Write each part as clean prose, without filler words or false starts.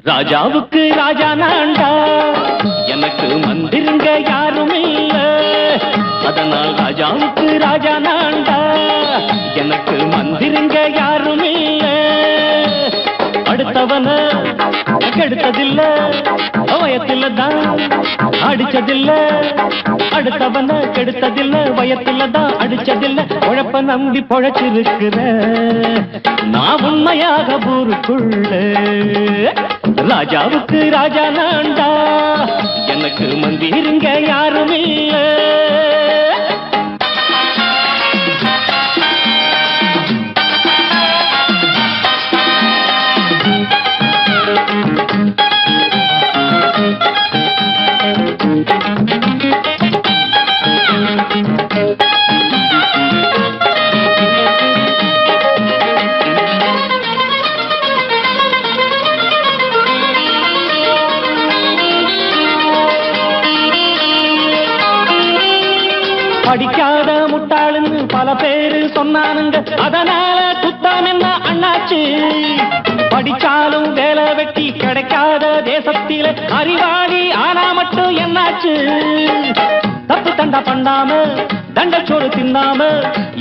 ராஜாவுக்கு ராஜா நான்டா, எனக்கு மந்திருங்க யாரும் இல்ல. அதனால் ராஜாவுக்கு ராஜா நான்டா, எனக்கு மந்திருங்க யாரும் இல்ல. அடுத்தவன கெடுத்ததில்ல, வயத்தில தான் அடிச்சதில்ல. அடுத்தவன கெடுத்ததில்ல, வயத்தில தான் அடிச்சதில்ல. உழப்ப நம்பி பொழைச்சிருக்கிற நான் உண்மையாக ஊருக்குள்ள. ராஜாவுக்கு ராஜா நான்டா, எனக்கு மந்திருங்க யாரும் இல்ல. படிக்காத முட்டாளுன்னு பல பேரு சொன்னானுங்க, அதனால குத்தம் என்ன அண்ணாச்சு. படிச்சாலும் வேலை வெட்டி கிடைக்காத தேசத்தில அறிவாளி ஆனா மட்டும் என்னாச்சு. தப்பு தண்டா பண்ணாம தண்டச்சோறு தின்னாம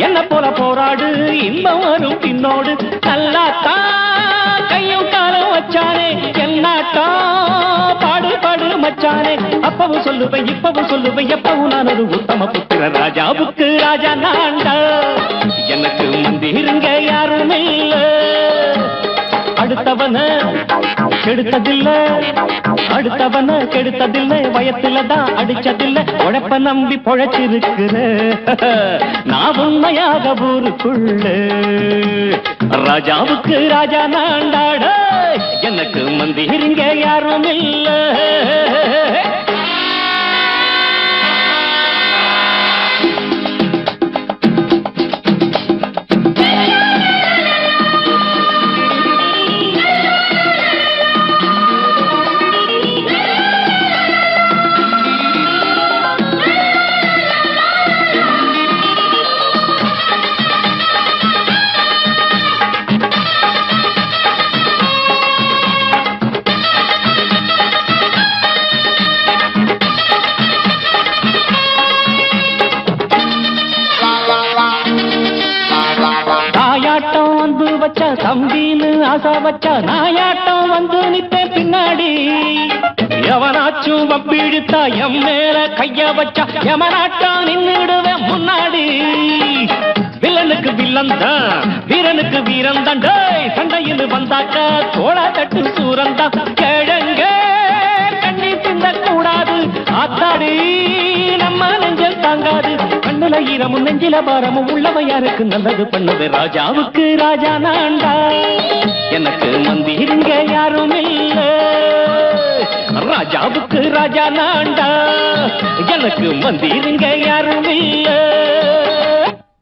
என்ன போல போராடு, இன்பம் வரும் பின்னோடு. நல்லாத்தான் கையும் காலம் வச்சானே, என்னாட்டா பாடு பாடு மச்சானே. அப்பவும் சொல்லுவேன் இப்பவும் சொல்லுவேன், எப்பவும் நான் ஒரு உத்தம புத்திர. ராஜாவுக்கு ராஜா நான்டா, எனக்கு மந்திருங்க யாரும் இல்ல. அடுத்தவன கெடுத்ததில்ல, அடுத்தவன கெடுத்ததில்லை, வயத்தில தான் அடிச்சதில்லை. உழைப்ப நம்பி பொழைச்சிருக்கிற நான் உண்மையாக ஊருக்குள்ள. ராஜாவுக்கு ராஜா நான்டாட, எனக்கு மந்திருங்க யாரும் இல்ல. தாயாட்டம் வந்து வச்ச தம்பின்னு ஆசை வச்ச நாயாட்டம் வந்து நித்தேன் பின்னாடி. எவனாச்சும் வப்பிழுத்தா எம் மேல கைய வச்சா எவனாட்டம் நின்னுடுவேன் முன்னாடி. வில்லனுக்கு வில்லன் தான், வீரனுக்கு வீரன் தான். சண்டையில் வந்தாக்கா தோளா தட்டு சூரன் தான். கிழங்க கண்ணி தின்ன கூடாது, ஆத்தாடி நம்ம நெஞ்சல் தாங்காது. கண்ணுல ஈரமும் நெஞ்சில பாரமும் உள்ளவன் யாருக்கு நல்லது பண்ணது. ராஜாவுக்கு ராஜா நான்டா, எனக்கு மந்திருங்க யாரும் இல்ல. ராஜாவுக்கு ராஜா நான்டா, எனக்கு மந்திருங்க யாரும் இல்ல.